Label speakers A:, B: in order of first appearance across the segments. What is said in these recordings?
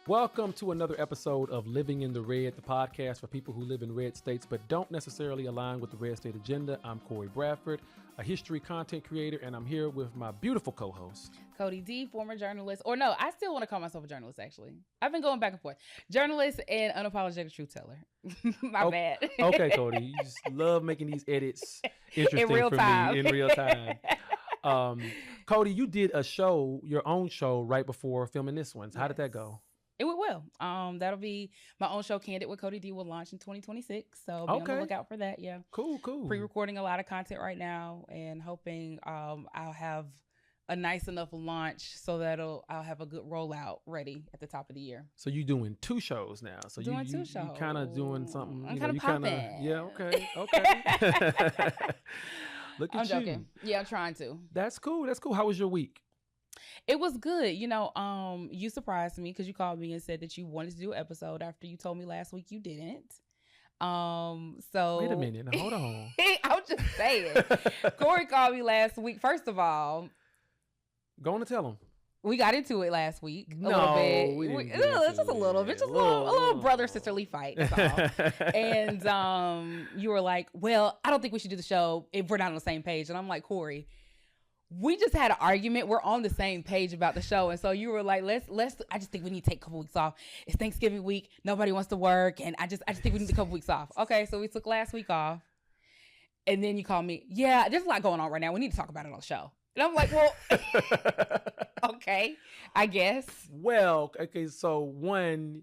A: Welcome to another episode of Living in the Red, the podcast for people who live in red states but don't necessarily align with the red state agenda. I'm Cory Bradford, a history content creator, and I'm here with my beautiful co-host,
B: Cody D, former journalist. Or no, I still want to call myself a journalist, actually. I've been going back and forth. Journalist and unapologetic truth teller. My bad.
A: Okay, Cody. You just love making these edits interesting
B: in real
A: for
B: time.
A: me in real time. Cody, you did a show, your own show, right before filming this one. How did that go?
B: It went well. That'll be my own show. Candid with Cody D will launch in 2026. So be on the lookout for that. Yeah.
A: Cool.
B: Pre-recording a lot of content right now and hoping I'll have a nice enough launch so that I'll have a good rollout ready at the top of the year.
A: So you doing two shows now. So
B: doing
A: two
B: shows.
A: You kind of doing something.
B: I'm kind of popping.
A: Yeah. Okay. Look at
B: I'm joking. Yeah, I'm trying to.
A: That's cool. How was your week?
B: It was good. You surprised me because you called me and said that you wanted to do an episode after you told me last week you didn't. So
A: wait a minute. Now, hold on.
B: I'm just saying. Cory called me last week. First of all,
A: go on and tell him.
B: We got into it last week.
A: No,
B: little bit.
A: We didn't
B: Just a little bit. Just a little brother sisterly fight. That's all. And you were like, "Well, I don't think we should do the show if we're not on the same page." And I'm like, Cory, we just had an argument. We're on the same page about the show. And so you were like, let's, I just think we need to take a couple weeks off. It's Thanksgiving week. Nobody wants to work. And I just think we need a couple weeks off. Okay. So we took last week off. And then you called me. Yeah, there's a lot going on right now. We need to talk about it on the show. And I'm like, well, okay, I guess.
A: Well, okay. So one,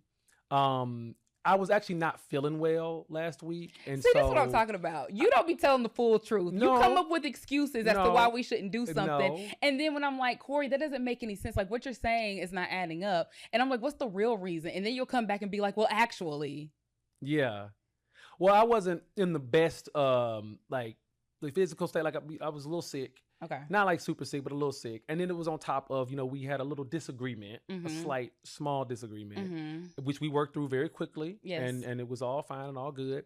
A: I was actually not feeling well last week. And
B: see, that's what I'm talking about. You don't be telling the full truth.
A: No,
B: you come up with excuses as to why we shouldn't do something.
A: No.
B: And then when I'm like, Cory, that doesn't make any sense. Like, what you're saying is not adding up. And I'm like, what's the real reason? And then you'll come back and be like, well, actually.
A: Yeah. Well, I wasn't in the best, like the physical state. Like I was a little sick.
B: Okay.
A: Not like super sick, but a little sick. And then it was on top of, we had a little disagreement, a slight, small disagreement, which we worked through very quickly.
B: Yes.
A: And it was all fine and all good.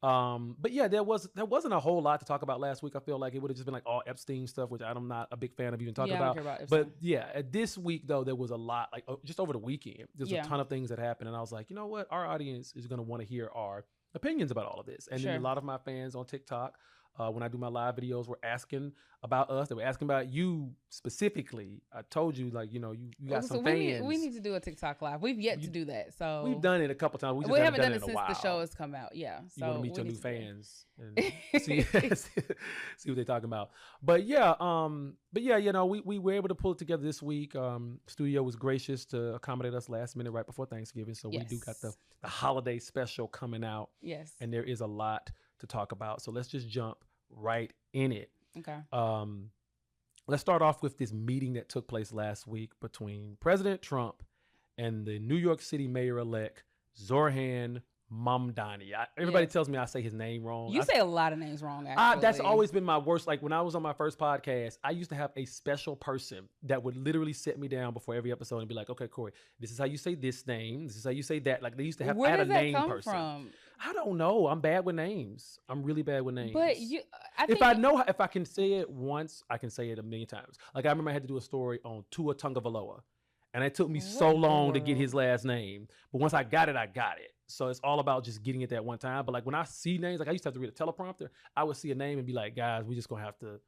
A: But yeah, there wasn't a whole lot to talk about last week. I feel like it would have just been like all Epstein stuff, which I'm not a big fan of even talking
B: I
A: about.
B: don't care about Epstein.
A: But yeah, this week though, there was a lot, like just over the weekend, there's a ton of things that happened. And I was like, you know what? Our audience is going to want to hear our opinions about all of this. And then a lot of my fans on TikTok, when I do my live videos, were asking about us. They were asking about you specifically. I told you, like, you got some fans.
B: We need to do a TikTok live. We've yet to do that. So
A: we've done it a couple times. We
B: haven't done it
A: in a
B: since
A: while.
B: the show has come out. Yeah. So
A: you want to meet your new fans and see what they're talking about. But yeah, we were able to pull it together this week. Studio was gracious to accommodate us last minute right before Thanksgiving. So we do got the holiday special coming out.
B: Yes.
A: And there is a lot to talk about. So let's just jump right in it.
B: Okay.
A: Let's start off with this meeting that took place last week between President Trump and the New York City mayor-elect Zohran Mamdani. Everybody tells me I say his name wrong.
B: You say a lot of names wrong, actually.
A: That's always been my worst. Like when I was on my first podcast, I used to have a special person that would literally sit me down before every episode and be like, okay, Cory, this is how you say this name. This is how you say that. Like they used to have
B: Where
A: add
B: does
A: a name
B: that come
A: person.
B: From?
A: I don't know. I'm bad with names. I'm really bad with names.
B: But
A: if I can say it once, I can say it a million times. Like I remember I had to do a story on Tua Tagovailoa. And it took me so long to get his last name. But once I got it, I got it. So it's all about just getting it that one time. But like when I see names, like I used to have to read a teleprompter. I would see a name and be like, guys, we just gonna have to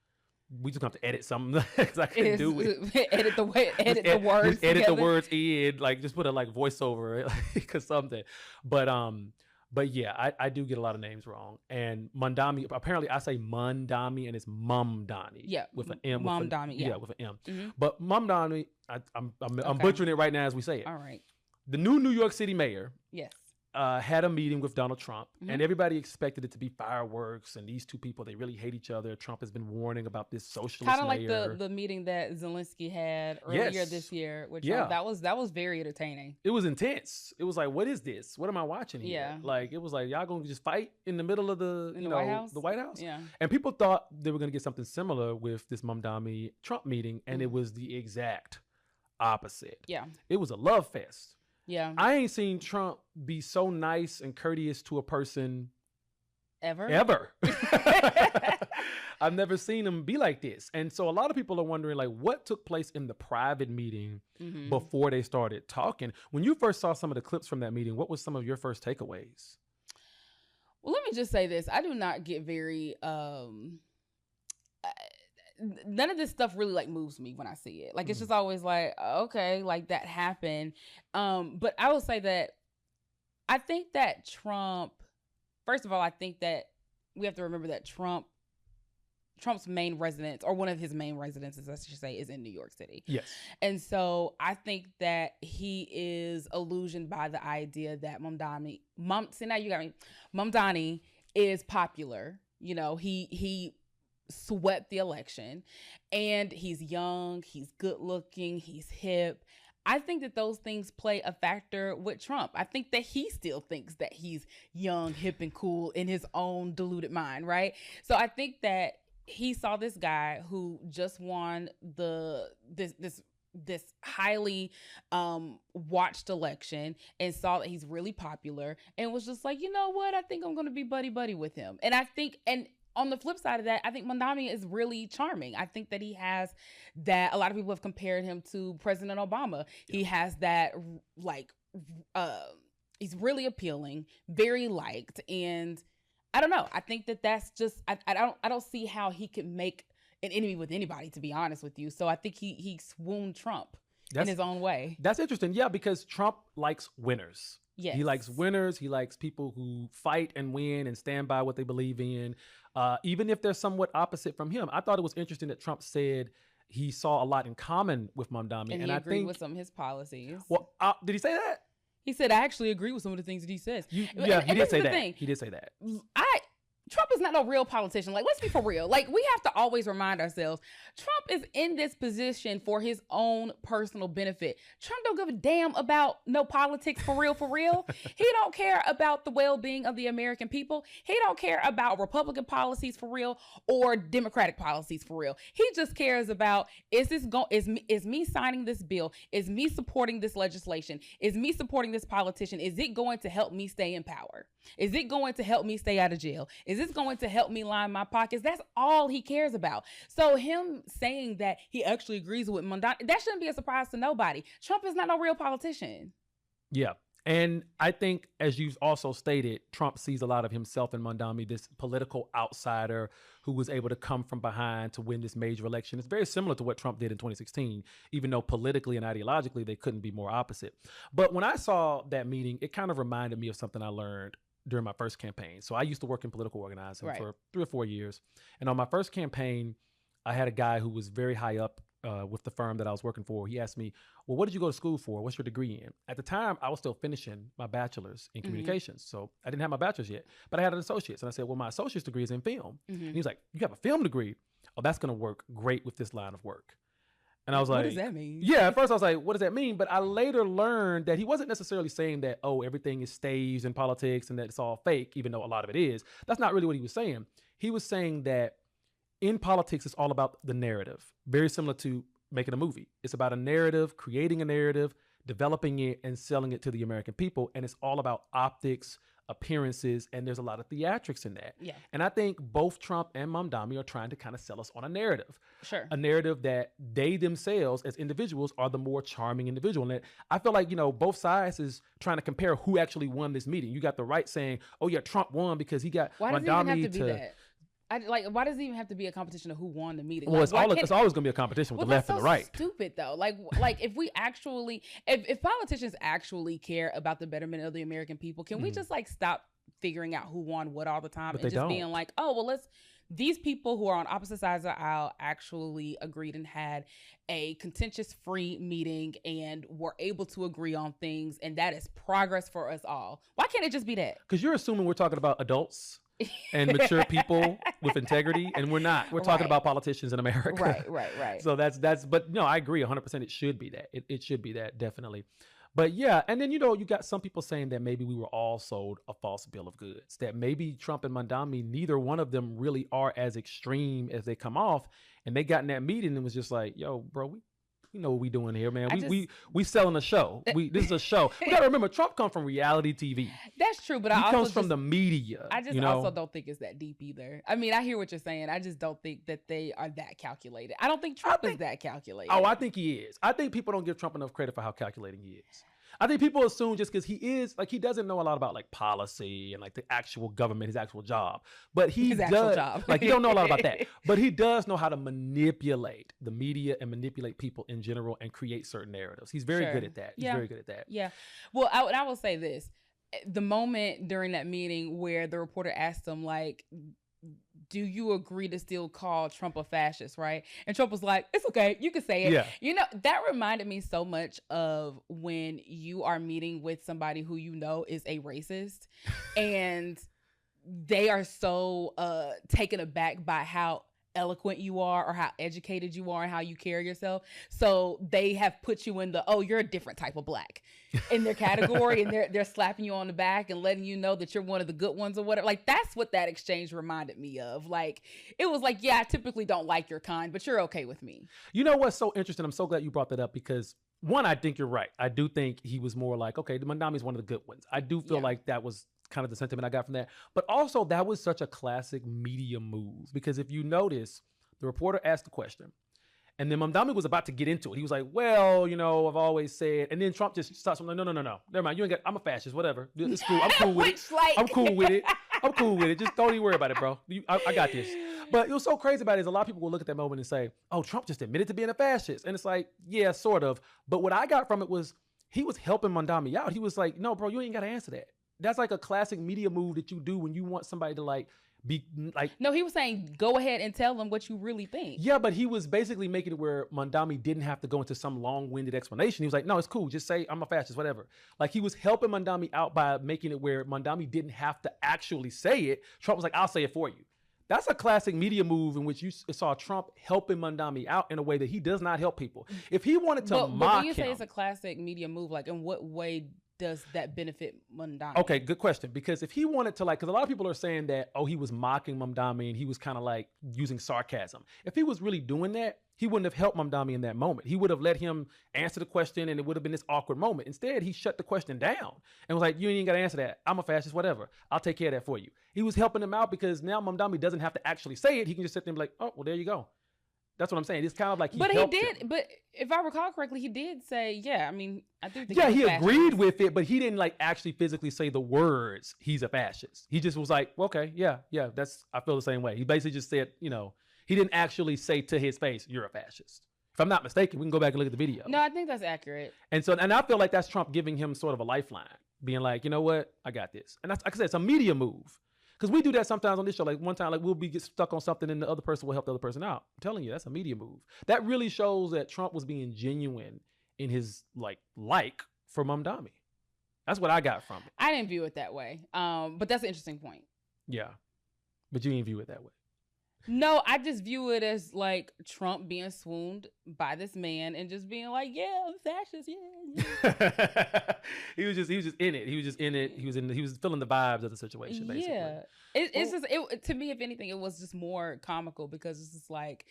A: edit something because I couldn't do it.
B: Edit the words.
A: Edit the words in, like just put a like voiceover, like or something. But yeah, I do get a lot of names wrong. And Mamdani, apparently I say Mamdani and it's Mamdani.
B: Yeah.
A: With an M.
B: Mamdani, yeah.
A: With an M.
B: Mm-hmm.
A: But Mamdani, I'm butchering it right now as we say it.
B: All right.
A: The new New York City mayor.
B: Yes.
A: Had a meeting with Donald Trump, and everybody expected it to be fireworks. And these two people, they really hate each other. Trump has been warning about this socialist
B: kind of like the meeting that Zelensky had earlier this year with Trump. That was very entertaining.
A: It was intense. It was like, what is this? What am I watching here?
B: Yeah.
A: Like it was like y'all gonna just fight in the middle of the
B: White House?
A: The White House.
B: Yeah.
A: And people thought they were gonna get something similar with this Mamdani Trump meeting, and it was the exact opposite.
B: Yeah.
A: It was a love fest.
B: Yeah.
A: I ain't seen Trump be so nice and courteous to a person
B: ever.
A: I've never seen him be like this. And so a lot of people are wondering, like, what took place in the private meeting before they started talking? When you first saw some of the clips from that meeting, what was some of your first takeaways?
B: Well, let me just say this. I do not get very... none of this stuff really like moves me when I see it. Like, it's just always like, okay, like that happened. But I will say that I think that Trump, first of all, I think that we have to remember that Trump's main residence, or one of his main residences, I should say, is in New York City.
A: Yes. And
B: so I think that he is illusioned by the idea that Mamdani is popular. You know, he swept the election, and he's young, he's good looking, he's hip. I think that those things play a factor with Trump. I think that he still thinks that he's young, hip, and cool in his own deluded mind, right? So I think that he saw this guy who just won this highly watched election, and saw that he's really popular, and was just like, you know what? I think I'm going to be buddy with him. And I think, and on the flip side of that, I think Mamdani is really charming. I think that he has that. A lot of people have compared him to President Obama. He has that, like, he's really appealing, very liked, and I don't know. I think that that's just, I don't see how he could make an enemy with anybody, to be honest with you. So I think he swooned Trump in his own way.
A: That's interesting. Yeah, because Trump likes winners.
B: Yes.
A: He likes winners. He likes people who fight and win and stand by what they believe in, even if they're somewhat opposite from him. I thought it was interesting that Trump said he saw a lot in common with Mamdani.
B: And he agreed with some of his policies.
A: Well, did he say that?
B: He said, I actually agree with some of the things that he says.
A: He did say that. He did say that.
B: Trump is not no real politician. Like, let's be for real. Like, we have to always remind ourselves, Trump is in this position for his own personal benefit. Trump don't give a damn about no politics for real, for real. He don't care about the well-being of the American people. He don't care about Republican policies for real or Democratic policies for real. He just cares about, is me signing this bill? Is me supporting this legislation? Is me supporting this politician? Is it going to help me stay in power? Is it going to help me stay out of jail? Is this going to help me line my pockets? That's all he cares about. So him saying that he actually agrees with Mamdani, that shouldn't be a surprise to nobody. Trump is not no real politician.
A: Yeah. And I think, as you also stated, Trump sees a lot of himself in Mamdani, this political outsider who was able to come from behind to win this major election. It's very similar to what Trump did in 2016, even though politically and ideologically they couldn't be more opposite. But when I saw that meeting, it kind of reminded me of something I learned during my first campaign. So I used to work in political organizing for 3 or 4 years. And on my first campaign, I had a guy who was very high up with the firm that I was working for. He asked me, well, what did you go to school for? What's your degree in? At the time, I was still finishing my bachelor's in communications. So I didn't have my bachelor's yet, but I had an associate's. And I said, well, my associate's degree is in film. And he was like, you have a film degree? Oh, that's going to work great with this line of work. And I was like,
B: what does that mean?
A: Yeah, at first I was like, what does that mean? But I later learned that he wasn't necessarily saying that, oh, everything is staged in politics and that it's all fake, even though a lot of it is. That's not really what he was saying. He was saying that in politics, it's all about the narrative, very similar to making a movie. It's about a narrative, creating a narrative, developing it, and selling it to the American people. And it's all about optics, appearances, and there's a lot of theatrics in that.
B: Yeah.
A: And I think both Trump and Mamdani are trying to kind of sell us on a narrative.
B: Sure.
A: A narrative that they themselves as individuals are the more charming individual. And I feel like, both sides is trying to compare who actually won this meeting. You got the right saying, oh yeah, Trump won because he got
B: Why
A: Mamdani
B: does it even have to be that? Why does it even have to be a competition of who won the meeting?
A: Well, it's always going to be a competition with the left and the right.
B: Stupid though. Like if we actually, if politicians actually care about the betterment of the American people, can we just stop figuring out who won what all the time and just being like, oh, well, these people who are on opposite sides of the aisle actually agreed and had a contentious free meeting and were able to agree on things. And that is progress for us all. Why can't it just be that?
A: Because you're assuming we're talking about adults and mature people with integrity, and we're not. We're talking about politicians in America.
B: Right.
A: So but no, I agree 100%. It should be that. It should be that, definitely. But yeah, and then, you got some people saying that maybe we were all sold a false bill of goods, that maybe Trump and Mamdani, neither one of them really are as extreme as they come off. And they got in that meeting and was just like, yo, bro, You know what we doing here, man. We selling a show. This is a show. We got to remember, Trump comes from reality TV.
B: That's true, but
A: he comes from the media.
B: I just also don't think it's that deep either. I mean, I hear what you're saying. I just don't think that they are that calculated. I don't think Trump is that calculated.
A: Oh, I think he is. I think people don't give Trump enough credit for how calculating he is. I think people assume just because he is, like, he doesn't know a lot about, like, policy and, like, the actual government, his actual job. But he does. Like, he don't know a lot about that. But he does know how to manipulate the media and manipulate people in general and create certain narratives. He's very good at that. He's very good at that.
B: Yeah. Well, I will say this. The moment during that meeting where the reporter asked him, like, do you agree to still call Trump a fascist, right? And Trump was like, it's okay, you can say it. Yeah. You know, that reminded me so much of when you are meeting with somebody who you know is a racist and they are so taken aback by how eloquent you are or how educated you are and how you carry yourself. So they have put you in the, oh, you're a different type of black in their category, and they're slapping you on the back and letting you know that you're one of the good ones or whatever. Like, that's what that exchange reminded me of. Like, it was like, yeah, I typically don't like your kind, but you're okay with me.
A: You know what's so interesting? I'm so glad you brought that up because, one, I think you're right. I do think he was more like, okay, Mamdani's one of the good ones. I do feel like that was kind of the sentiment I got from that. But also, that was such a classic media move because if you notice, the reporter asked the question and then Mamdani was about to get into it. He was like, well, you know, I've always said, and then Trump just starts like, no. Never mind. You ain't got, I'm a fascist, whatever. It's cool. I'm cool with it. I'm cool with it. I'm cool with it. Just don't even worry about it, bro. I got this. But it was so crazy about it is a lot of people will look at that moment and say, oh, Trump just admitted to being a fascist. And it's like, yeah, sort of. But what I got from it was he was helping Mamdani out. He was like, no, bro, you ain't got to answer that. That's like a classic media move that you do when you want somebody to like be like.
B: No, he was saying, go ahead and tell them what you really think.
A: Yeah, but he was basically making it where Mamdani didn't have to go into some long-winded explanation. He was like, no, it's cool. Just say I'm a fascist, whatever. Like he was helping Mamdani out by making it where Mamdani didn't have to actually say it. Trump was like, I'll say it for you. That's a classic media move in which you saw Trump helping Mamdani out in a way that he does not help people. If he wanted to mock him. But when you
B: say it's a classic media move, like in what way does that benefit Mamdani?
A: Okay, good question. Because if he wanted to, like, because a lot of people are saying that, oh, he was mocking Mamdani and he was kind of like using sarcasm. If he was really doing that, he wouldn't have helped Mamdani in that moment. He would have let him answer the question and it would have been this awkward moment. Instead, he shut the question down and was like, you ain't got to answer that. I'm a fascist, whatever. I'll take care of that for you. He was helping him out because now Mamdani doesn't have to actually say it. He can just sit there and be like, oh, well, there you go. That's what I'm saying. It's kind of like he helped him.
B: But if I recall correctly, he did say, yeah, I mean, I do think
A: he agreed with it, but he didn't like actually physically say the words, he's a fascist. He just was like, well, okay, yeah, I feel the same way. He basically just said, you know, he didn't actually say to his face, you're a fascist. If I'm not mistaken, we can go back and look at the video.
B: No, I think that's accurate.
A: And I feel like that's Trump giving him sort of a lifeline, being like, you know what, I got this. And that's, like I said, it's a media move. Because we do that sometimes on this show. Like one time, like we'll get stuck on something and the other person will help the other person out. I'm telling you, that's a media move. That really shows that Trump was being genuine in his like for Mamdani. That's what I got from it.
B: I didn't view it that way. But that's an interesting point.
A: Yeah. But you didn't view it that way.
B: No, I just view it as like Trump being swooned by this man and just being like, yeah, I'm fascist, yeah.
A: He was just in it. He was feeling the vibes of the situation, basically.
B: Yeah. It's to me, if anything, it was just more comical because it's just like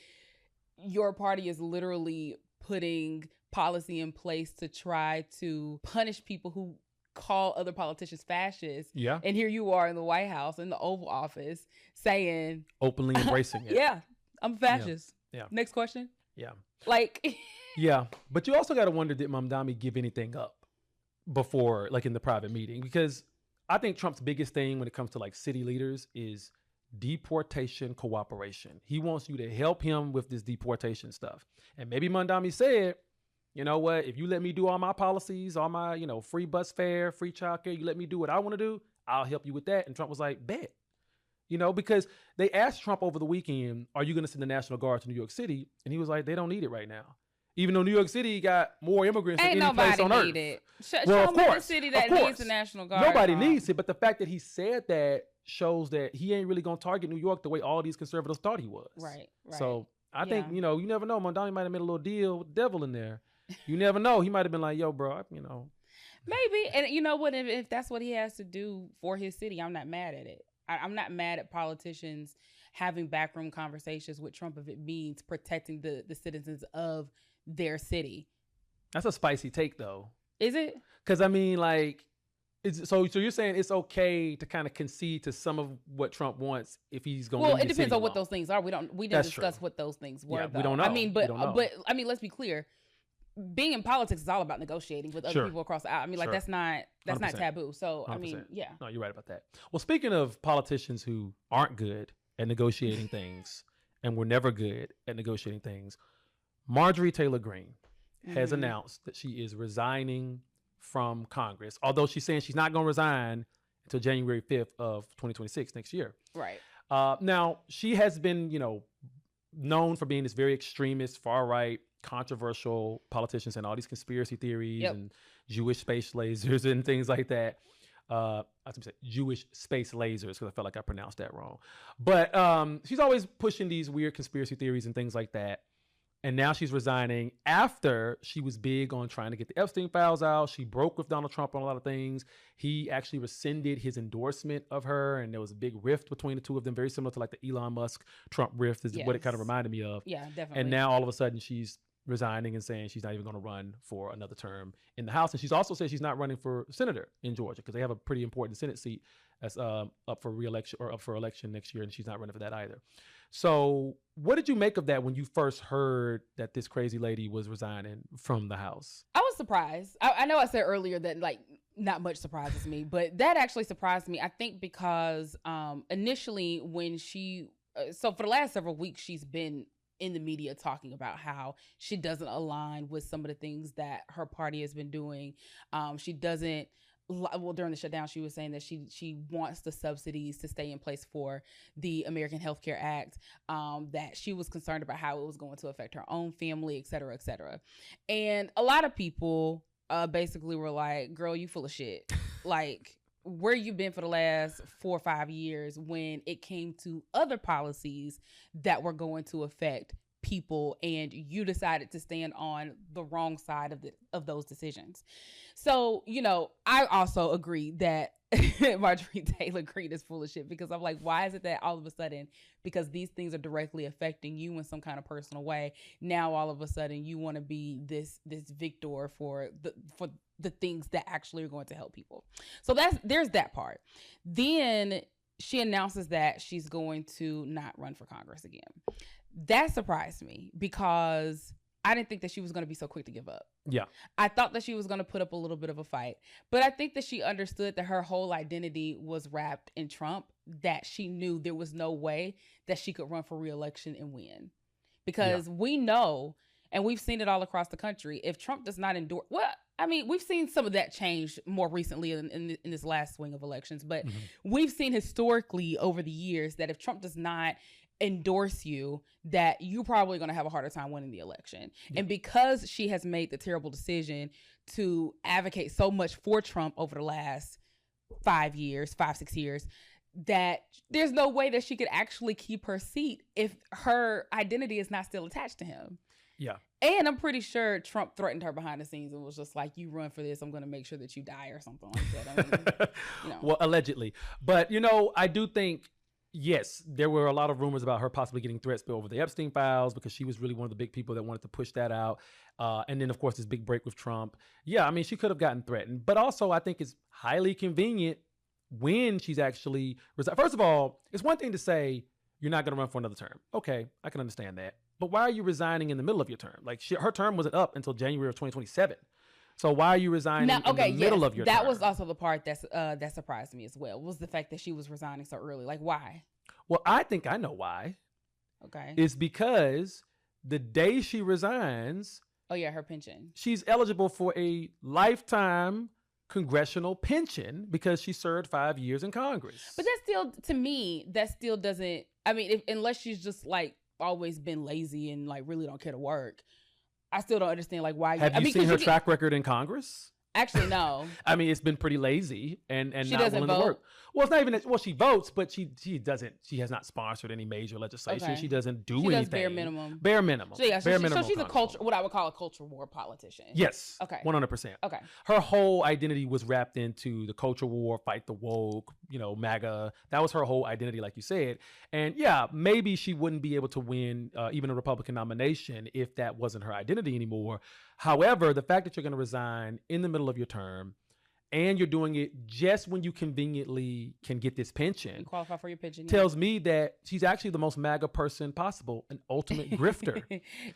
B: your party is literally putting policy in place to try to punish people who call other politicians fascists.
A: Yeah.
B: And here you are in the White House, in the Oval Office, saying
A: openly embracing it.
B: Yeah, I'm a fascist.
A: Yeah.
B: Next question.
A: Yeah.
B: Like
A: yeah. But you also gotta wonder, did Mamdani give anything up before, like in the private meeting? Because I think Trump's biggest thing when it comes to like city leaders is deportation cooperation. He wants you to help him with this deportation stuff. And maybe Mamdani said, you know what, if you let me do all my policies, all my, you know, free bus fare, free childcare, you let me do what I want to do, I'll help you with that. And Trump was like, bet. You know, because they asked Trump over the weekend, are you going to send the National Guard to New York City? And he was like, they don't need it right now. Even though New York City got more immigrants than any place on earth.
B: It. Well, of course, the city that needs the National Guard.
A: Nobody needs it. But the fact that he said that shows that he ain't really going to target New York the way all these conservatives thought he was.
B: Right.
A: So I think, you know, you never know. Mamdani might have made a little deal with the devil in there. You never know. He might have been like, yo, bro, you know.
B: Maybe. And you know what? If that's what he has to do for his city, I'm not mad at it. I'm not mad at politicians having backroom conversations with Trump if it means protecting the citizens of their city.
A: That's a spicy take, though.
B: Is it?
A: Because I mean, like, so you're saying it's okay to kind of concede to some of what Trump wants if he's going.
B: Well, it depends on what those things are. We didn't discuss what those things were.
A: Yeah,
B: though.
A: we don't know.
B: I mean, but I mean, let's be clear. Being in politics is all about negotiating with other people across the aisle. I mean, like that's not 100%. Taboo. So 100%. I mean, yeah.
A: No, you're right about that. Well, speaking of politicians who aren't good at negotiating things and were never good at negotiating things, Marjorie Taylor Greene has announced that she is resigning from Congress, although she's saying she's not going to resign until January 5th of 2026 next year.
B: Right.
A: Now, she has been, known for being this very extremist, far-right, controversial politician and all these conspiracy theories and Jewish space lasers and things like that. I was going to say Jewish space lasers because I felt like I pronounced that wrong. But she's always pushing these weird conspiracy theories and things like that. And now she's resigning after she was big on trying to get the Epstein files out. She broke with Donald Trump on a lot of things. He actually rescinded his endorsement of her, and there was a big rift between the two of them, very similar to like the Elon Musk-Trump rift is what it kind of reminded me of.
B: Yeah, definitely.
A: And now all of a sudden she's resigning and saying she's not even going to run for another term in the House. And she's also said she's not running for senator in Georgia because they have a pretty important Senate seat that's up for re-election or up for election next year, and she's not running for that either. So what did you make of that when you first heard that this crazy lady was resigning from the House?
B: I was surprised. I know I said earlier that like not much surprises me, but that actually surprised me. I think because initially when so for the last several weeks, she's been in the media talking about how she doesn't align with some of the things that her party has been doing. She doesn't, well, during the shutdown, she was saying that she wants the subsidies to stay in place for the American Health Care Act, that she was concerned about how it was going to affect her own family, et cetera, et cetera. And a lot of people basically were like, girl, you full of shit. Like, where you been for the last 4 or 5 years when it came to other policies that were going to affect people, and you decided to stand on the wrong side of those decisions. So, I also agree that Marjorie Taylor Greene is full of shit, because I'm like, why is it that all of a sudden, because these things are directly affecting you in some kind of personal way, now all of a sudden you want to be this victor for the things that actually are going to help people. So there's that part. Then she announces that she's going to not run for Congress again. That surprised me because I didn't think that she was going to be so quick to give up.
A: Yeah.
B: I thought that she was going to put up a little bit of a fight, but I think that she understood that her whole identity was wrapped in Trump, that she knew there was no way that she could run for re-election and win, because we know, and we've seen it all across the country, if Trump does not endorse, well, I mean, we've seen some of that change more recently in this last swing of elections, but we've seen historically over the years that if Trump does not endorse you, that you're probably going to have a harder time winning the election. And because she has made the terrible decision to advocate so much for Trump over the last 5, 6 years, that there's no way that she could actually keep her seat if her identity is not still attached to him.
A: Yeah.
B: And I'm pretty sure Trump threatened her behind the scenes and was just like, you run for this, I'm going to make sure that you die or something like that. I mean,
A: Well, allegedly. But, I do think, yes, there were a lot of rumors about her possibly getting threats over the Epstein files, because she was really one of the big people that wanted to push that out. And then, of course, this big break with Trump. Yeah, I mean, she could have gotten threatened. But also, I think it's highly convenient when she's actually resigned. First of all, it's one thing to say you're not going to run for another term. Okay, I can understand that. But why are you resigning in the middle of your term? Like, her term wasn't up until January of 2027. So why are you resigning in the middle of your term?
B: That was also the part that surprised me as well, was the fact that she was resigning so early. Like, why?
A: Well, I think I know why.
B: Okay.
A: It's because the day she resigns...
B: Oh, yeah, her pension.
A: She's eligible for a lifetime congressional pension because she served 5 years in Congress.
B: But that still, to me, that still doesn't... I mean, unless she's just, like, always been lazy and, like, really don't care to work, I still don't understand, like, why...
A: Have you seen her track record in Congress?
B: Actually, no.
A: I mean, it's been pretty lazy and
B: She
A: not
B: doesn't
A: willing to
B: vote?
A: work. Well, it's not even that. Well, she votes, but she doesn't. She has not sponsored any major legislation.
B: Okay.
A: She doesn't do
B: She
A: anything.
B: does bare minimum.
A: Bare minimum.
B: So yeah,
A: bare
B: so
A: minimum
B: she's a
A: culture.
B: what I would call a culture war politician.
A: Yes.
B: Okay.
A: 100%.
B: Okay.
A: Her whole identity was wrapped into the culture war, fight the woke, MAGA. That was her whole identity, like you said. And yeah, maybe she wouldn't be able to win even a Republican nomination if that wasn't her identity anymore. However, the fact that you're going to resign in the middle of your term and you're doing it just when you conveniently can get this pension,
B: You qualify for your pension.
A: tells me that she's actually the most MAGA person possible, an ultimate grifter.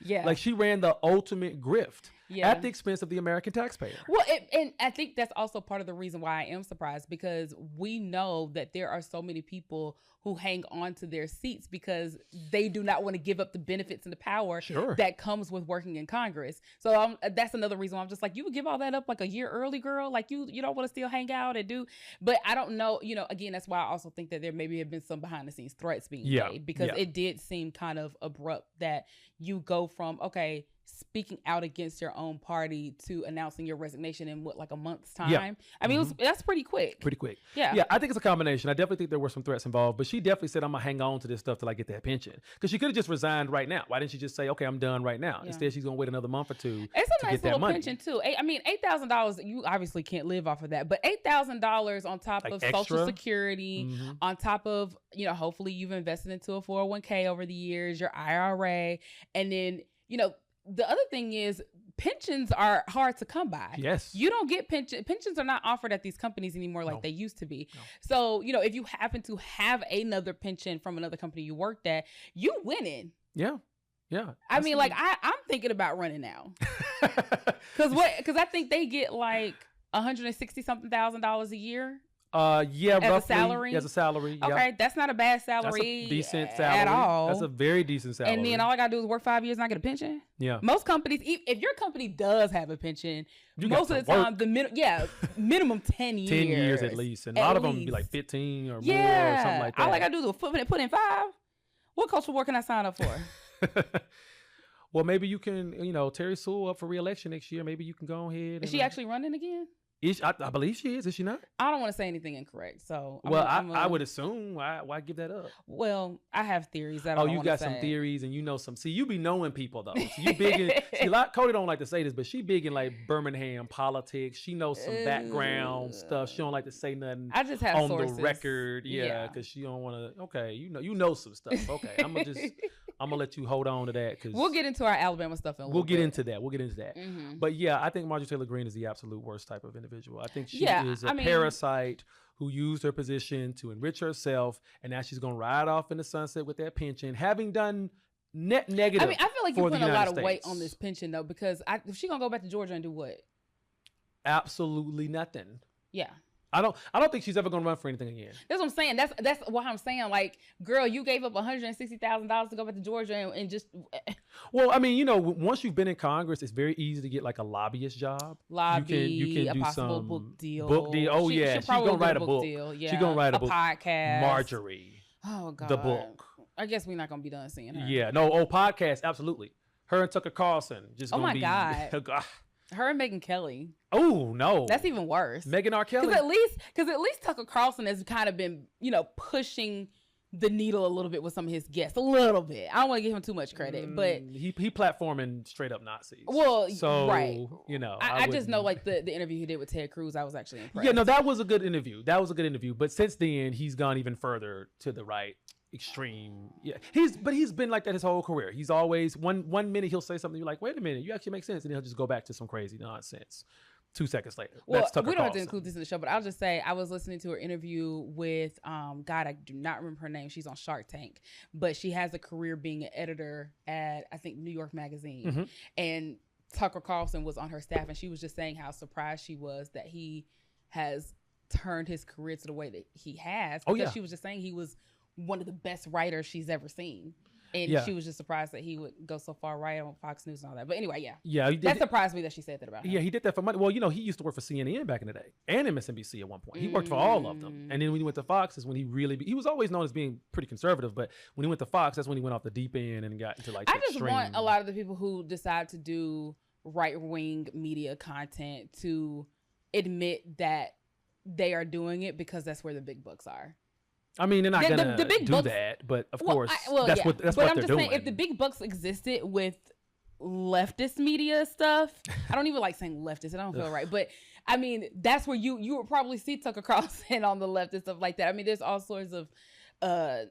B: Yeah.
A: Like she ran the ultimate grift
B: Yeah.
A: at the expense of the American taxpayer.
B: Well, and I think that's also part of the reason why I am surprised, because we know that there are so many people who hang on to their seats because they do not want to give up the benefits and the power that comes with working in Congress. So that's another reason why I'm just like, you would give all that up like a year early, girl. Like you don't want to still hang out and do. But I don't know. Again, that's why I also think that there maybe have been some behind the scenes threats being made, because it did seem kind of abrupt that you go from speaking out against your own party to announcing your resignation in like a month's time.
A: Yeah.
B: I mean, that's pretty quick.
A: Pretty quick.
B: Yeah.
A: Yeah, I think it's a combination. I definitely think there were some threats involved, but she definitely said, I'm going to hang on to this stuff till I get that pension. Because she could have just resigned right now. Why didn't she just say, okay, I'm done right now?
B: Yeah.
A: Instead, she's going to wait another month or two
B: It's a nice
A: get that
B: little
A: money.
B: pension too. I mean, $8,000, you obviously can't live off of that, but $8,000 on top
A: Like
B: of
A: extra?
B: Social Security, on top of, hopefully you've invested into a 401k over the years, your IRA. And then, the other thing is pensions are hard to come by.
A: Yes.
B: You don't get pensions are not offered at these companies anymore like they used to be. No. So, if you happen to have another pension from another company you worked at, you winning.
A: Yeah. Yeah.
B: I mean, like I'm thinking about running now. Because I think they get like $160 something thousand a year.
A: Yeah,
B: as
A: roughly,
B: a salary.
A: As a salary.
B: Okay, that's not a bad salary.
A: That's a decent salary
B: at all.
A: That's a very decent salary.
B: And then all I gotta do is work 5 years and I get a pension.
A: Yeah.
B: Most companies, if your company does have a pension,
A: You
B: most of the time minimum 10 years.
A: 10 years at least, and a lot of them be like 15 or more, or something like that.
B: All I gotta do is put in 5. What culture war can I sign up for?
A: Well, maybe you can, Terry Sewell up for re-election next year. Maybe you can go ahead.
B: Is she actually running again?
A: I believe she is. Is she not?
B: I don't want to say anything incorrect. So,
A: I would assume. Why give that up?
B: Well, I have theories that I don't
A: you
B: want to
A: got
B: say.
A: some theories, and some. See, you be knowing people though. So you big in. Cody don't like to say this, but she big in like Birmingham politics. She knows some background stuff. She don't like to say nothing.
B: I just have
A: on
B: sources.
A: The record, because she don't want to. Okay, you know some stuff. Okay, I'm gonna let you hold on to that because
B: we'll get into our Alabama stuff.
A: We'll get into that.
B: Mm-hmm.
A: But yeah, I think Marjorie Taylor Greene is the absolute worst type of individual. I think she is a parasite who used her position to enrich herself, and now she's gonna ride off in the sunset with that pension, having done net negative.
B: I mean, I feel like you're putting a lot of weight on this
A: States.
B: pension though, because if she's gonna go back to Georgia and do what?
A: Absolutely nothing.
B: Yeah.
A: I don't think she's ever gonna run for anything again.
B: That's what I'm saying. That's what I'm saying. Like, girl, you gave up $160,000 to go back to Georgia and just.
A: Well, I mean, once you've been in Congress, it's very easy to get like a lobbyist job.
B: You can
A: a
B: do
A: possible
B: some book deal.
A: Book deal. Oh yeah, she's gonna write a book.
B: Deal. Yeah.
A: She's gonna write a book.
B: Podcast.
A: Marjorie.
B: Oh God.
A: The book.
B: I guess we're not gonna be done seeing her.
A: Yeah. No. Podcast. Absolutely. Her and Tucker Carlson. Just.
B: Oh
A: gonna
B: my
A: be,
B: God. Her and Megyn Kelly.
A: Oh no,
B: that's even worse.
A: Megyn R. Kelly.
B: Because at least Tucker Carlson has kind of been, pushing the needle a little bit with some of his guests, a little bit. I don't want to give him too much credit, but
A: he platforming straight up Nazis.
B: Well,
A: so
B: right.
A: I
B: just know like the interview he did with Ted Cruz, I was actually impressed.
A: Yeah, no, that was a good interview. But since then, he's gone even further to the right extreme. Yeah, he's been like that his whole career. He's always one minute he'll say something, you're like, wait a minute, you actually make sense, and then he'll just go back to some crazy nonsense 2 seconds later.
B: Well,
A: that's Tucker
B: we don't
A: Carlson.
B: have to include this in the show, but I'll just say I was listening to her interview with God, I do not remember her name. She's on Shark Tank, but she has a career being an editor at I think New York Magazine, and Tucker Carlson was on her staff, and she was just saying how surprised she was that he has turned his career to the way that he has, because she was just saying he was one of the best writers she's ever seen. And she was just surprised that he would go so far right on Fox News and all that. But anyway, that surprised me that she said that about him.
A: Yeah, he did that for money. Well, he used to work for CNN back in the day and MSNBC at one point. He worked for all of them. And then when he went to Fox is when he was always known as being pretty conservative, but when he went to Fox, that's when he went off the deep end and got into like
B: I just want a lot of the people who decide to do right-wing media content to admit that they are doing it because that's where the big bucks are.
A: I mean, they're not gonna
B: the big
A: do
B: bucks,
A: that, but of course, that's what
B: but
A: they're
B: I'm just
A: doing.
B: saying, if the big bucks existed with leftist media stuff, I don't even like saying leftist. I don't feel right, but I mean, that's where you would probably see Tucker Carlson on the left and stuff like that. I mean, there's all sorts of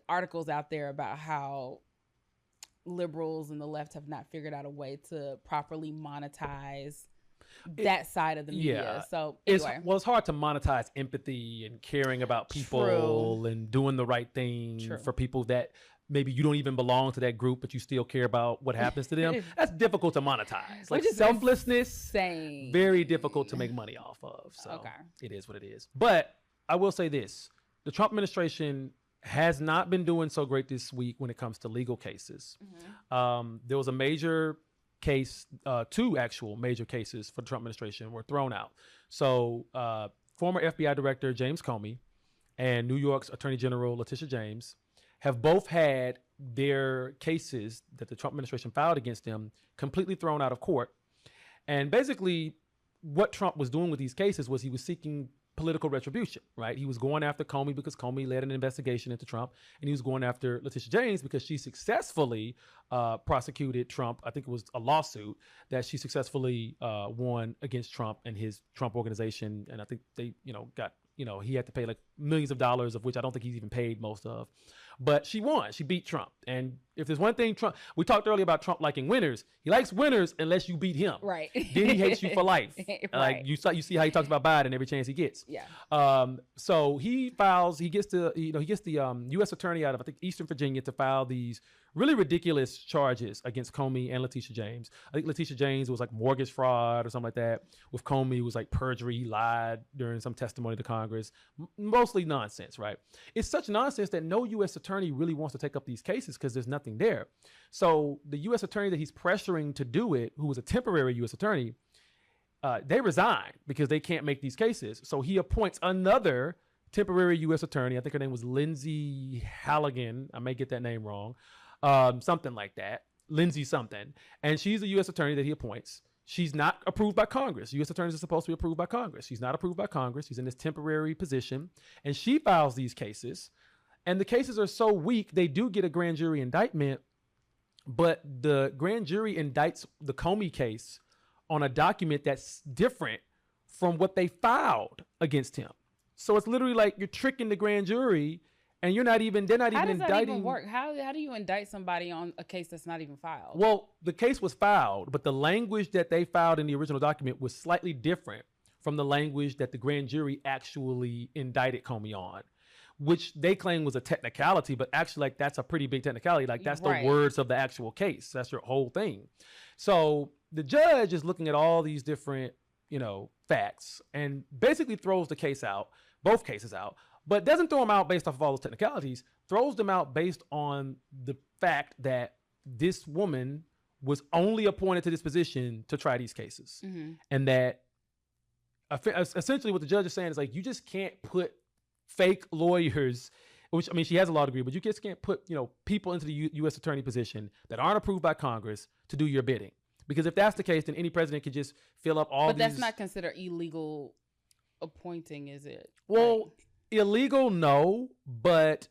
B: articles out there about how liberals and the left have not figured out a way to properly monetize that side of the media. So anyway.
A: It's hard to monetize empathy and caring about people and doing the right thing for people that maybe you don't even belong to that group, but you still care about what happens to them. That's difficult to monetize. Like selflessness, very difficult to make money off of. So it is what it is. But I will say this, the Trump administration has not been doing so great this week when it comes to legal cases. There was a major case, two actual major cases for the Trump administration were thrown out. So former FBI Director James Comey and New York's Attorney General Letitia James have both had their cases that the Trump administration filed against them completely thrown out of court. And basically what Trump was doing with these cases was he was seeking political retribution, right? He was going after Comey because Comey led an investigation into Trump, and he was going after Letitia James because she successfully prosecuted Trump. I think it was a lawsuit that she successfully won against Trump and his Trump organization. And I think they, got, he had to pay like millions of dollars, of which I don't think he's even paid most of. But she won. She beat Trump. And if there's one thing we talked earlier about Trump liking winners. He likes winners unless you beat him.
B: Right.
A: Then he hates you for life.
B: Right.
A: Like you see how he talks about Biden every chance he gets.
B: Yeah.
A: So he gets the U.S. attorney out of, I think, Eastern Virginia to file these really ridiculous charges against Comey and Letitia James. I think Letitia James was like mortgage fraud or something like that. With Comey, it was like perjury. He lied during some testimony to Congress. Mostly nonsense, right? It's such nonsense that no U.S. attorney really wants to take up these cases because there's nothing there. So the U.S. attorney that he's pressuring to do it, who was a temporary U.S. attorney, they resign because they can't make these cases. So he appoints another temporary U.S. attorney. I think her name was Lindsay Halligan. I may get that name wrong. Something like that. Lindsay something. And she's a U.S. attorney that he appoints. She's not approved by Congress. U.S. attorneys are supposed to be approved by Congress. She's not approved by Congress. She's in this temporary position. And she files these cases. And the cases are so weak, they do get a grand jury indictment. But the grand jury indicts the Comey case on a document that's different from what they filed against him. So it's literally like you're tricking the grand jury, and they're not even indicting.
B: How does that even work? How do you indict somebody on a case that's not even filed?
A: Well, the case was filed, but the language that they filed in the original document was slightly different from the language that the grand jury actually indicted Comey on, which they claim was a technicality, but actually, like, that's a pretty big technicality. Like, that's the words of the actual case. That's your whole thing. So the judge is looking at all these different, facts, and basically throws the case out, both cases out, but doesn't throw them out based off of all those technicalities, throws them out based on the fact that this woman was only appointed to this position to try these cases. Mm-hmm. And that essentially what the judge is saying is like, you just can't put fake lawyers, which, I mean, she has a law degree, but you just can't put, people into the U.S. attorney position that aren't approved by Congress to do your bidding. Because if that's the case, then any president could just fill up all these. But
B: that's not considered illegal appointing, is it?
A: Well, illegal, no, but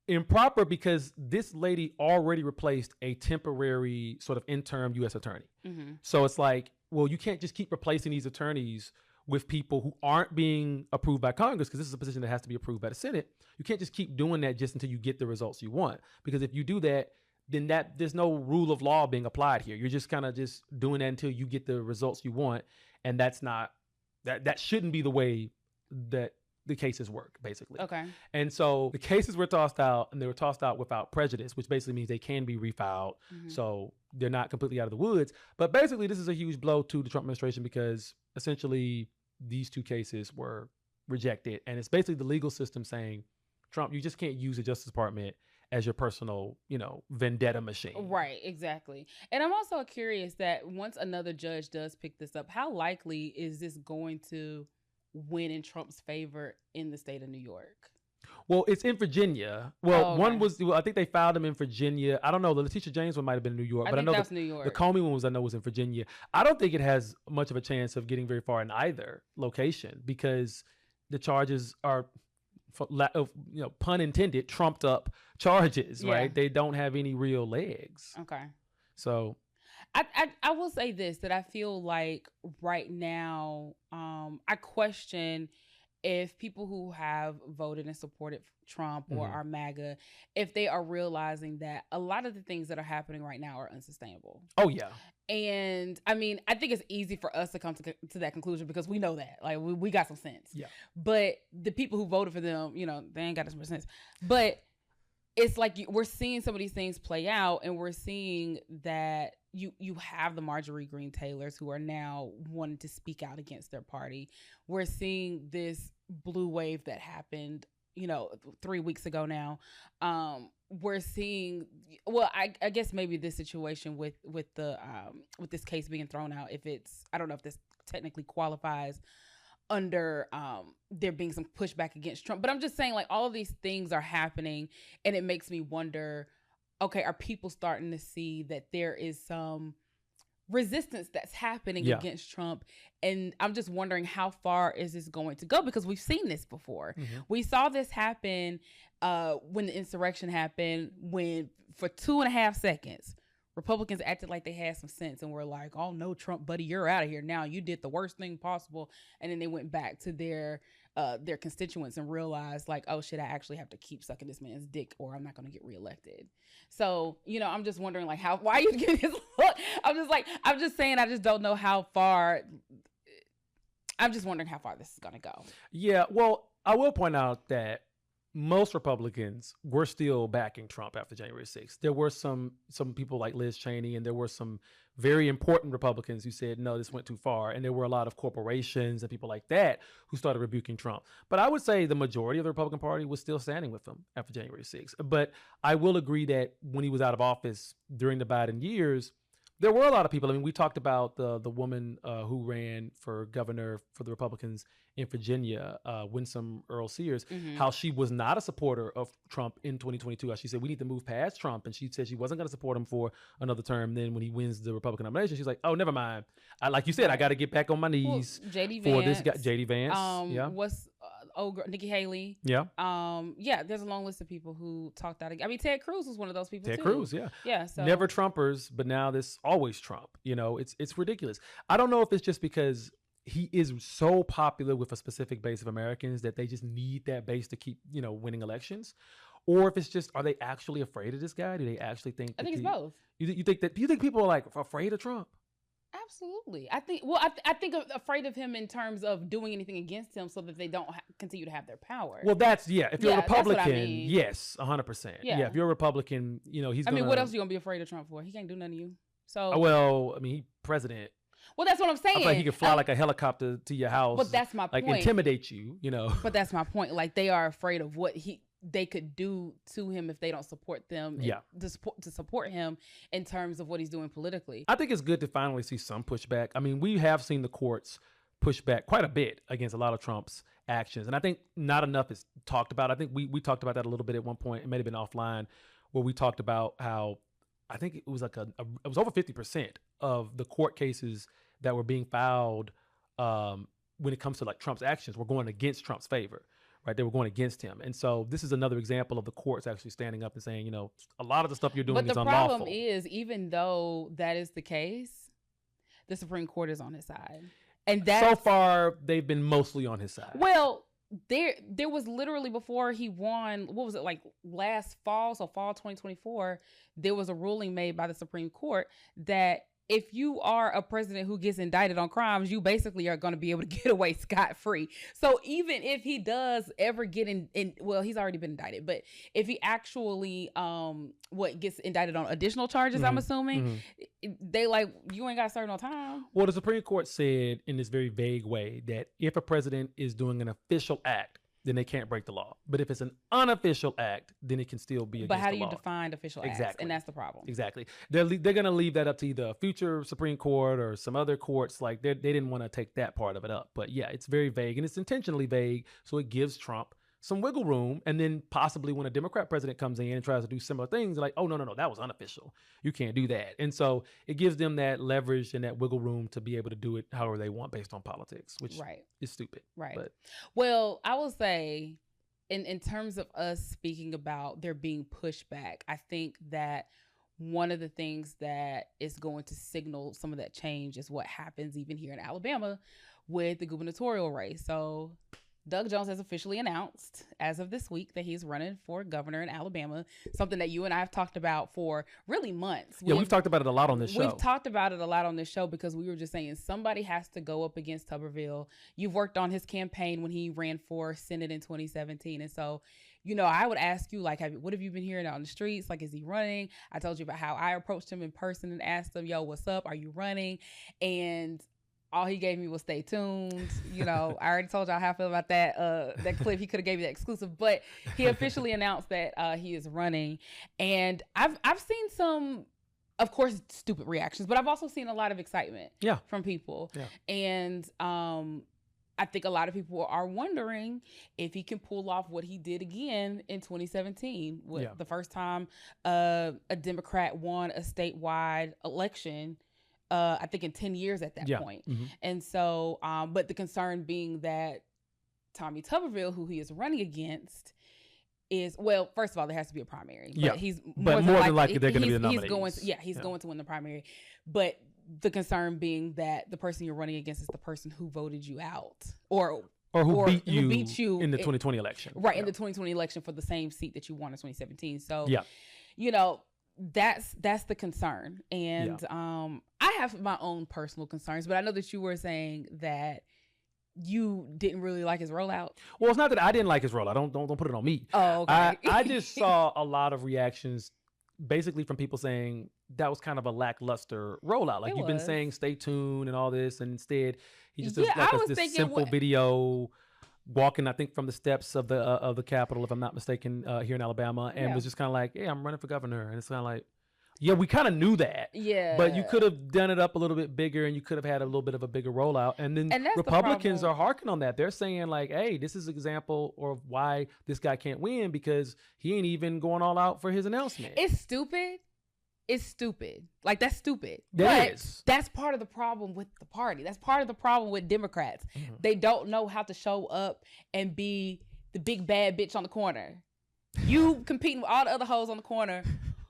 A: improper because this lady already replaced a temporary sort of interim U.S. attorney. Mm-hmm. So it's like, well, you can't just keep replacing these attorneys with people who aren't being approved by Congress, because this is a position that has to be approved by the Senate. You can't just keep doing that just until you get the results you want. Because if you do that, then there's no rule of law being applied here. You're just kind of just doing that until you get the results you want. And that's not, that shouldn't be the way that the cases work, basically.
B: Okay.
A: And so the cases were tossed out, and they were tossed out without prejudice, which basically means they can be refiled. Mm-hmm. So they're not completely out of the woods. But basically, this is a huge blow to the Trump administration because essentially these two cases were rejected. And it's basically the legal system saying, Trump, you just can't use the Justice Department as your personal, vendetta machine.
B: Right, exactly. And I'm also curious that once another judge does pick this up, how likely is this going to win in Trump's favor in the state of New York?
A: Well, it's in Virginia. Well, one was, I think they filed him in Virginia. I don't know. The Letitia James one might have been in New York, but I know
B: that's New York.
A: The Comey one was in Virginia. I don't think it has much of a chance of getting very far in either location because the charges are, pun intended, trumped up charges, right? They don't have any real legs.
B: Okay.
A: So
B: I will say this, that I feel like right now, I question if people who have voted and supported Trump or are MAGA, if they are realizing that a lot of the things that are happening right now are unsustainable.
A: Oh, yeah.
B: And I mean, I think it's easy for us to come to that conclusion because we know that. Like, we got some sense.
A: Yeah.
B: But the people who voted for them, they ain't got as much sense. But it's like we're seeing some of these things play out, and we're seeing that you have the Marjorie Greene Taylors who are now wanting to speak out against their party. We're seeing this blue wave that happened, 3 weeks ago now. We're seeing, well, I guess maybe this situation with this case being thrown out, I don't know if this technically qualifies under there being some pushback against Trump, but I'm just saying, like, all of these things are happening, and it makes me wonder, okay, are people starting to see that there is some resistance that's happening against Trump? And I'm just wondering, how far is this going to go? Because we've seen this before. We saw this happen when the insurrection happened, when for 2.5 seconds Republicans acted like they had some sense and were like, oh no, Trump buddy, you're out of here now, you did the worst thing possible. And then they went back to their constituents and realized, like, oh shit, I actually have to keep sucking this man's dick or I'm not going to get reelected. So, I'm just wondering, like, why are you getting this look? I'm just saying, I just don't know how far. I'm just wondering how far this is going to go.
A: Yeah, well, I will point out that most Republicans were still backing Trump after January 6th. There were some people like Liz Cheney, and there were some very important Republicans who said, no, this went too far. And there were a lot of corporations and people like that who started rebuking Trump. But I would say the majority of the Republican Party was still standing with him after January 6th. But I will agree that when he was out of office during the Biden years, there were a lot of people. I mean, we talked about the woman who ran for governor for the Republicans in Virginia, Winsome Earl Sears, how she was not a supporter of Trump in 2022. She said, we need to move past Trump. And she said she wasn't going to support him for another term. Then when he wins the Republican nomination, she's like, oh, never mind. Like you said, I got to get back on my knees for this guy, J.D. Vance.
B: What's Nikki Haley.
A: Yeah.
B: There's a long list of people who talked out. I mean, Ted Cruz was one of those people too.
A: Ted Cruz, yeah.
B: Yeah. So.
A: Never Trumpers, but now this always Trump. It's ridiculous. I don't know if it's just because he is so popular with a specific base of Americans that they just need that base to keep, winning elections. Or if it's just, are they actually afraid of this guy? Do they actually think?
B: I think it's both.
A: Do you think people are like afraid of Trump?
B: Absolutely. I think afraid of him in terms of doing anything against him so that they don't continue to have their power.
A: Well, if you're a Republican, yes, 100%. Yeah. If you're a Republican, he's gonna.
B: What else are you going to be afraid of Trump for? He can't do nothing to you. So.
A: Well, he's president.
B: Well, that's what I'm saying.
A: I feel like he could fly like a helicopter to your house.
B: But that's my point.
A: Like intimidate you,
B: But that's my point. Like, they are afraid of what they could do to him if they don't support them. To support him in terms of what he's doing politically.
A: I think it's good to finally see some pushback. I mean, we have seen the courts push back quite a bit against a lot of Trump's actions. And I think not enough is talked about. I think we talked about that a little bit at one point. It may have been offline, where we talked about how I think it was like it was over 50% of the court cases that were being filed when it comes to like Trump's actions were going against Trump's favor, right? They were going against him. And so this is another example of the courts actually standing up and saying, a lot of the stuff you're doing is unlawful.
B: But the problem is, even though that is the case, the Supreme Court is on his side. And
A: so far, they've been mostly on his side.
B: Well, there was literally, before he won, what was it, like last fall, so fall 2024, there was a ruling made by the Supreme Court that if you are a president who gets indicted on crimes, you basically are going to be able to get away scot-free. So even if he does ever get well, he's already been indicted, but if he actually gets indicted on additional charges, I'm assuming, they like, you ain't got to serve no time.
A: Well, the Supreme Court said in this very vague way that if a president is doing an official act, then they can't break the law. But if it's an unofficial act, then it can still be against the law.
B: But how do you define official acts?
A: Exactly.
B: And that's the problem.
A: Exactly. They're going to leave that up to either a future Supreme Court or some other courts. Like they didn't want to take that part of it up. But yeah, it's very vague, and it's intentionally vague, so it gives Trump some wiggle room. And then possibly when a Democrat president comes in and tries to do similar things, like, oh, no, that was unofficial. You can't do that. And so it gives them that leverage and that wiggle room to be able to do it however they want based on politics, which is stupid.
B: Right.
A: But,
B: well, I will say in terms of us speaking about there being pushback, I think that one of the things that is going to signal some of that change is what happens even here in Alabama with the gubernatorial race. So Doug Jones has officially announced as of this week that he's running for governor in Alabama, something that you and I have talked about for really months.
A: We've talked about it a lot on this show.
B: We've talked about it a lot on this show because we were just saying somebody has to go up against Tuberville. You've worked on his campaign when he ran for Senate in 2017. And so, I would ask you, like, what have you been hearing out on the streets? Like, is he running? I told you about how I approached him in person and asked him, yo, what's up? Are you running? And all he gave me was stay tuned. I already told y'all how I feel about that clip. He could have gave me that exclusive, but he officially announced that he is running. And I've seen some, of course, stupid reactions, but I've also seen a lot of excitement from people. Yeah. And I think a lot of people are wondering if he can pull off what he did again in 2017, with the first time a Democrat won a statewide election. I think in 10 years at that point. Mm-hmm. And so, but the concern being that Tommy Tuberville, who he is running against, is, well, first of all, there has to be a primary. But he's more than likely they're going to be the nominees. He's going to win the primary. But the concern being that the person you're running against is the person who voted you out or who beat you
A: in the 2020 election.
B: Right, in the 2020 election for the same seat that you won in 2017. So, that's the concern. And I have my own personal concerns, but I know that you were saying that you didn't really like his rollout.
A: Well, it's not that I didn't like his rollout. Don't put it on me.
B: Oh, okay.
A: I just saw a lot of reactions basically from people saying that was kind of a lackluster rollout. Like, you've been saying stay tuned and all this, and instead he just does this simple video walking, I think, from the steps of the Capitol, if I'm not mistaken, here in Alabama, and was just kind of like, "Yeah, I'm running for governor," and it's kind of like, yeah, we kind of knew that, but you could have done it up a little bit bigger, and you could have had a little bit of a bigger rollout. And then Republicans are harking on that. They're saying like, "Hey, this is an example of why this guy can't win because he ain't even going all out for his announcement."
B: It's stupid. It's stupid. Like, that's stupid.
A: But
B: that's part of the problem with the party. That's part of the problem with Democrats. Mm-hmm. They don't know how to show up and be the big bad bitch on the corner. You competing with all the other hoes on the corner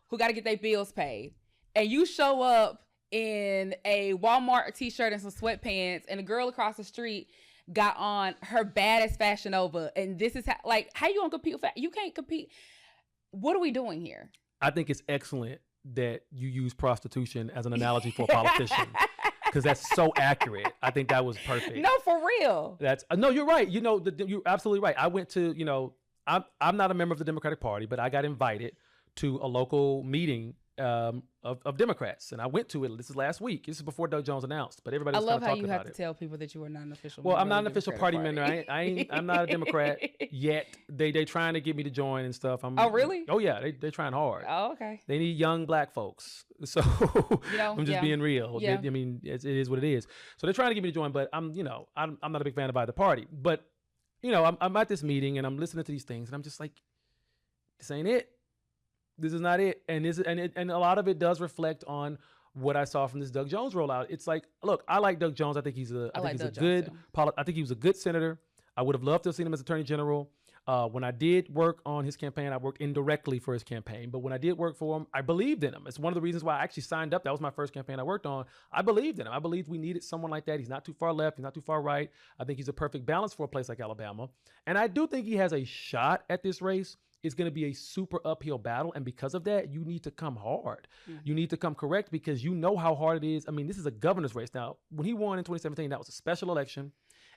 B: who got to get their bills paid. And you show up in a Walmart t-shirt and some sweatpants, and the girl across the street got on her baddest Fashion Nova. And this is how you gonna compete with you can't compete. What are we doing here?
A: I think it's excellent that you use prostitution as an analogy for a politician, because that's so accurate. I think that was perfect.
B: No, for real.
A: No, you're right. You're absolutely right. I went to, I'm not a member of the Democratic Party, but I got invited to a local meeting of Democrats, and I went to it. This is last week. This is before Doug Jones announced, but everybody was kind of talking about it.
B: I love how you have to tell people that you are not an official.
A: Well, I'm not an official party member. I'm not a Democrat yet. They trying to get me to join and stuff.
B: Oh, really?
A: Oh yeah, they trying hard.
B: Oh, okay.
A: They need young black folks. So I'm just being real. Yeah. I mean, it is what it is. So they're trying to get me to join, but I'm not a big fan of either party. But I'm at this meeting and I'm listening to these things, and I'm just like, this ain't it. This is not it. And a lot of it does reflect on what I saw from this Doug Jones rollout. It's like, look, I like Doug Jones. I think he's a good senator. I would have loved to have seen him as Attorney General. When I did work on his campaign, I worked indirectly for his campaign. But when I did work for him, I believed in him. It's one of the reasons why I actually signed up. That was my first campaign I worked on. I believed in him. I believed we needed someone like that. He's not too far left. He's not too far right. I think he's a perfect balance for a place like Alabama. And I do think he has a shot at this race. It's going to be a super uphill battle. And because of that, you need to come hard. Mm-hmm. You need to come correct, because you know how hard it is. I mean, this is a governor's race. Now, when he won in 2017, that was a special election.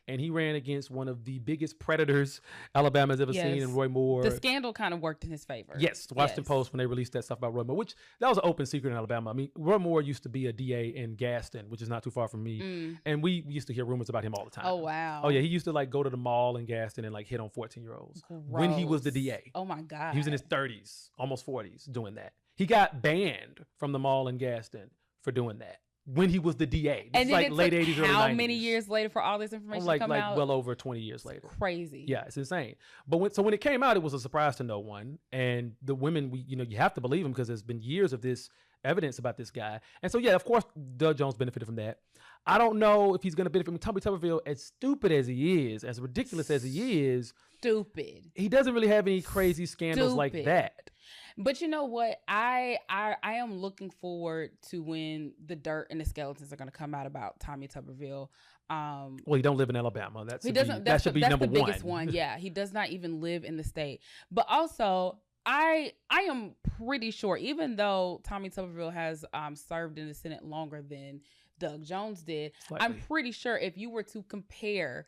A: And he ran against one of the biggest predators Alabama's ever seen in Roy Moore.
B: The scandal kind of worked in his favor.
A: Yes. The Washington Post, when they released that stuff about Roy Moore, which that was an open secret in Alabama. I mean, Roy Moore used to be a DA in Gaston, which is not too far from me. Mm. And we used to hear rumors about him all the time.
B: Oh, wow.
A: Oh, yeah. He used to go to the mall in Gaston and hit on 14-year-olds when he was the DA.
B: Oh, my God.
A: He was in his 30s, almost 40s doing that. He got banned from the mall in Gaston for doing that. when he was the DA.
B: And
A: like late 80s, early 90s.
B: How many years later for all this information to come out?
A: Well over 20 years later.
B: Crazy.
A: Yeah, it's insane. But when it came out, it was a surprise to no one. And the women, you have to believe them because there's been years of this evidence about this guy. And so, yeah, of course, Doug Jones benefited from that. I don't know if he's going to benefit from Tommy Tuberville, as stupid as he is, as ridiculous as he is.
B: Stupid.
A: He doesn't really have any crazy scandals like that.
B: But you know what? I am looking forward to when the dirt and the skeletons are going to come out about Tommy Tuberville.
A: Well, he don't live in Alabama. That should be
B: that's
A: number
B: the
A: one.
B: biggest one. Yeah, he does not even live in the state. But also, I am pretty sure, even though Tommy Tuberville has served in the Senate longer than Doug Jones did, slightly. I'm pretty sure if you were to compare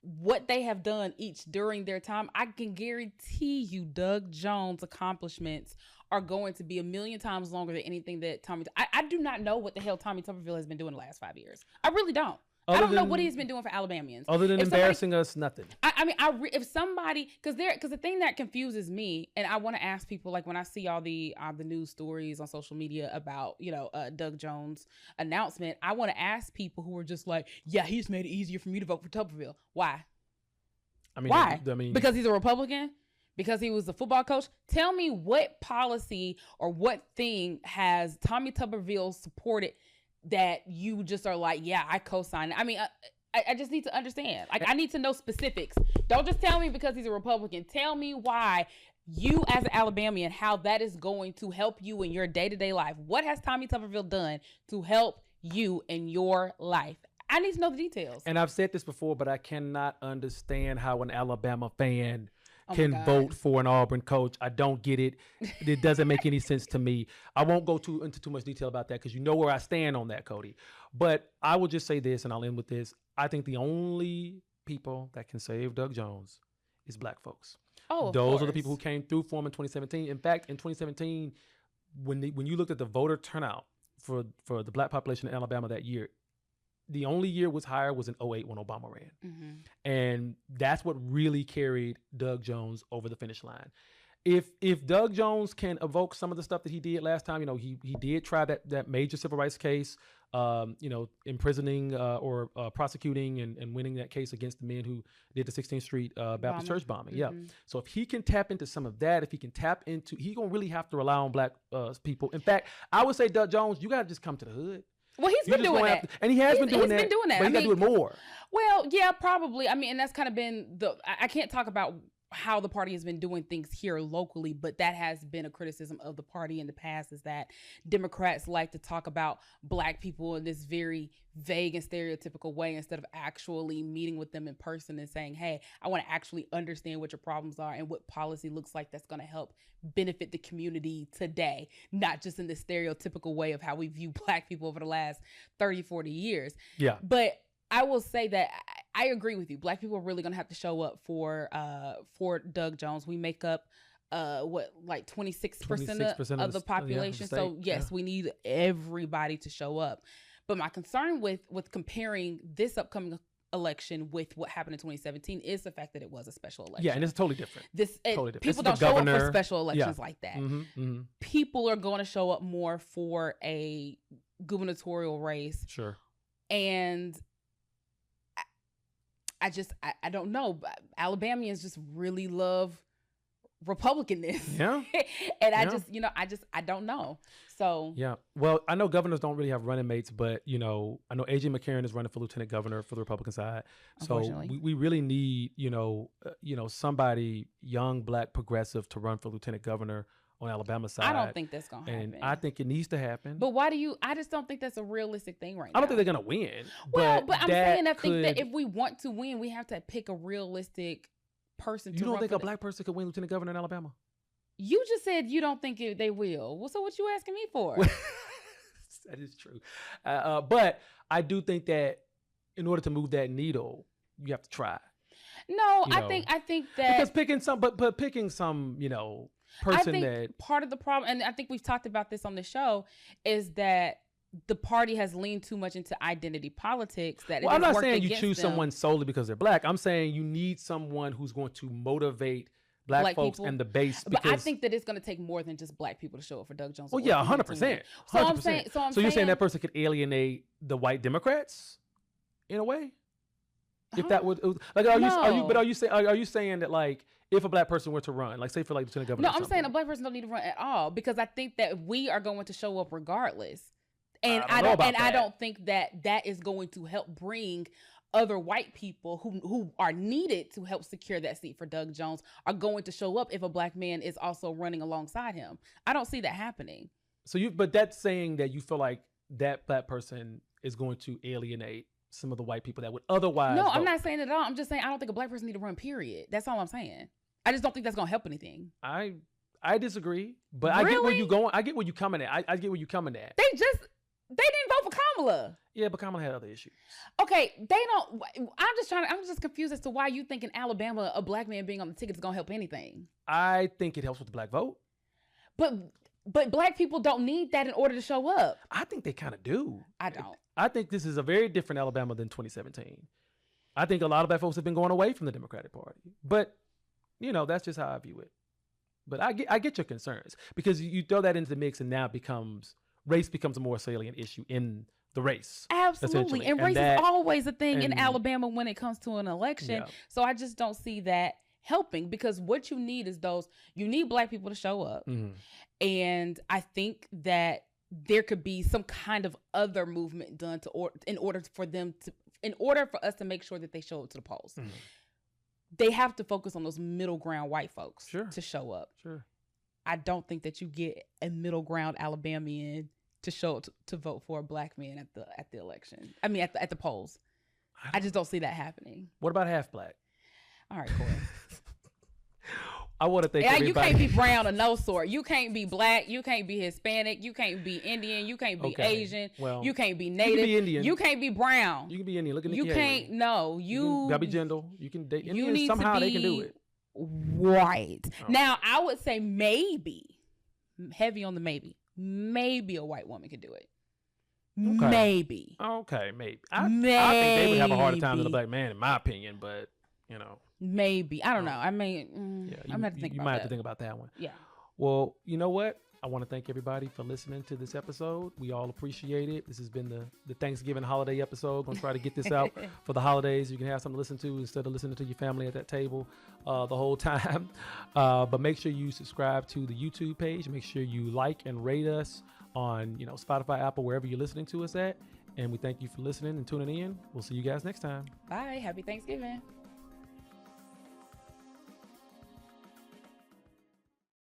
B: what they have done each during their time, I can guarantee you Doug Jones' accomplishments are going to be a million times longer than anything that I do not know what the hell Tommy Tuberville has been doing the last 5 years. I really don't. I don't know what he's been doing for Alabamians.
A: Other than embarrassing us, nothing.
B: If somebody, because the thing that confuses me, and I want to ask people, like when I see all the news stories on social media about, Doug Jones' announcement, I want to ask people who are just like, yeah, he's made it easier for me to vote for Tuberville. Why? Why? Because he's a Republican? Because he was a football coach? Tell me what policy or what thing has Tommy Tuberville supported that you just are like, yeah, I co-sign it. I just need to understand. Like, I need to know specifics. Don't just tell me because he's a Republican. Tell me why you as an Alabamian, how that is going to help you in your day-to-day life. What has Tommy Tuberville done to help you in your life? I need to know the details.
A: And I've said this before, but I cannot understand how an Alabama fan can vote for an Auburn coach. I don't get it. It doesn't make any sense to me. I won't go into too much detail about that because you know where I stand on that, Cody. But I will just say this, and I'll end with this. I think the only people that can save Doug Jones is black folks.
B: Oh,
A: those are the people who came through for him in 2017. In fact, in 2017, when you looked at the voter turnout for the black population in Alabama that year, the only year was higher was in 2008 when Obama ran. Mm-hmm. And that's what really carried Doug Jones over the finish line. If Doug Jones can evoke some of the stuff that he did last time, he did try that major civil rights case, imprisoning or prosecuting and winning that case against the men who did the 16th Street Baptist Church bombing. Mm-hmm. Yeah. So if he can tap into some of that, he's going to really have to rely on black people. In fact, I would say, Doug Jones, you got to just come to the hood.
B: Well, he's been doing that.
A: And he has been doing that. He's been doing that. But he got to do it more.
B: Well, yeah, probably. And that's kind of been I can't talk about how the party has been doing things here locally, but that has been a criticism of the party in the past, is that Democrats like to talk about black people in this very vague and stereotypical way instead of actually meeting with them in person and saying, hey, I want to actually understand what your problems are and what policy looks like that's going to help benefit the community today, not just in the stereotypical way of how we view black people over the last 30, 40 years.
A: Yeah.
B: But I will say that I agree with you. Black people are really going to have to show up for Doug Jones. We make up 26% of the population. So yes, we need everybody to show up. But my concern with comparing this upcoming election with what happened in 2017 is the fact that it was a special election.
A: Yeah, and it's totally different.
B: People don't show up for special elections like that. Mm-hmm, mm-hmm. People are going to show up more for a gubernatorial race.
A: Sure.
B: And I don't know. Alabamians just really love Republicanness.
A: Yeah.
B: And I don't know. So
A: yeah. Well, I know governors don't really have running mates, but I know AJ McCarron is running for lieutenant governor for the Republican side. So we really need somebody young, black, progressive to run for lieutenant governor on Alabama side.
B: I don't think that's going to happen.
A: And I think it needs to happen.
B: But I just don't think that's a realistic thing right now.
A: I don't think they're going to win.
B: Well, but I'm saying I think that if we want to win, we have to pick a realistic person to run.
A: You don't think a black person could win lieutenant governor in Alabama?
B: You just said you don't think they will. Well, so what you asking me for?
A: That is true. But I do think that in order to move that needle, you have to try.
B: No, I think that
A: because picking some person
B: I think part of the problem, and I think we've talked about this on the show, is that the party has leaned too much into identity politics.
A: I'm not saying you choose someone solely because they're black. I'm saying you need someone who's going to motivate black folks
B: people.
A: and the base.
B: But I think that it's going to take more than just black people to show up for Doug Jones.
A: Oh yeah, 100%. So you're saying that person could alienate the white Democrats in a way? If that would like, are you saying that like if a black person were to run, like say for like lieutenant governor?
B: No, I'm saying a black person don't need to run at all because I think that we are going to show up regardless, and I don't think that is going to help bring other white people who are needed to help secure that seat for Doug Jones are going to show up if a black man is also running alongside him. I don't see that happening.
A: But that's saying that you feel like that black person is going to alienate some of the white people that would otherwise vote.
B: I'm not saying it at all. I'm just saying I don't think a black person need to run, period. That's all I'm saying. I just don't think that's going to help anything.
A: I disagree, but
B: really?
A: I get where you're going. I get where you're coming at. I get where you're coming at.
B: They didn't vote for Kamala.
A: Yeah, but Kamala had other issues.
B: Okay, I'm just confused as to why you think in Alabama a black man being on the ticket is going to help anything.
A: I think it helps with the black vote.
B: But black people don't need that in order to show up.
A: I think they kind of do.
B: I don't.
A: I think this is a very different Alabama than 2017. I think a lot of black folks have been going away from the Democratic Party. But, that's just how I view it. But I get your concerns because you throw that into the mix and now race becomes a more salient issue in the race.
B: Absolutely. And race is always a thing in Alabama when it comes to an election. Yeah. So I just don't see that helping because what you need is you need black people to show up. Mm-hmm. And I think that there could be some kind of other movement done in order for us to make sure that they show up to the polls. Mm-hmm. They have to focus on those middle ground white folks to show up. Sure. I don't think that you get a middle ground Alabamian to show up to vote for a black man at the election. I mean, at the polls. I just don't see that happening.
A: What about half black?
B: All right, Cory.
A: I want to thank everybody.
B: You can't be brown of no sort. You can't be black. You can't be Hispanic. You can't be Indian. You can't be Asian. Well, you can't be Native. You can be Indian. You can't be brown.
A: You can be Indian. Look at Nikki
B: You can't.
A: Haley.
B: No, you.
A: Gotta be gentle. You can date Indians. Somehow they can do it.
B: Right. Oh. Now, I would say maybe, heavy on the maybe a white woman could do it. Okay. Maybe.
A: Okay, maybe. I think they would have a harder time than a black man, in my opinion, but,
B: Maybe. I don't know. I mean, I'm going to have to think about that.
A: You might have to think about that one.
B: Yeah.
A: Well, you know what? I want to thank everybody for listening to this episode. We all appreciate it. This has been the Thanksgiving holiday episode. Going to try to get this out for the holidays. You can have something to listen to instead of listening to your family at that table the whole time. But make sure you subscribe to the YouTube page. Make sure you like and rate us on Spotify, Apple, wherever you're listening to us at. And we thank you for listening and tuning in. We'll see you guys next time.
B: Bye. Happy Thanksgiving.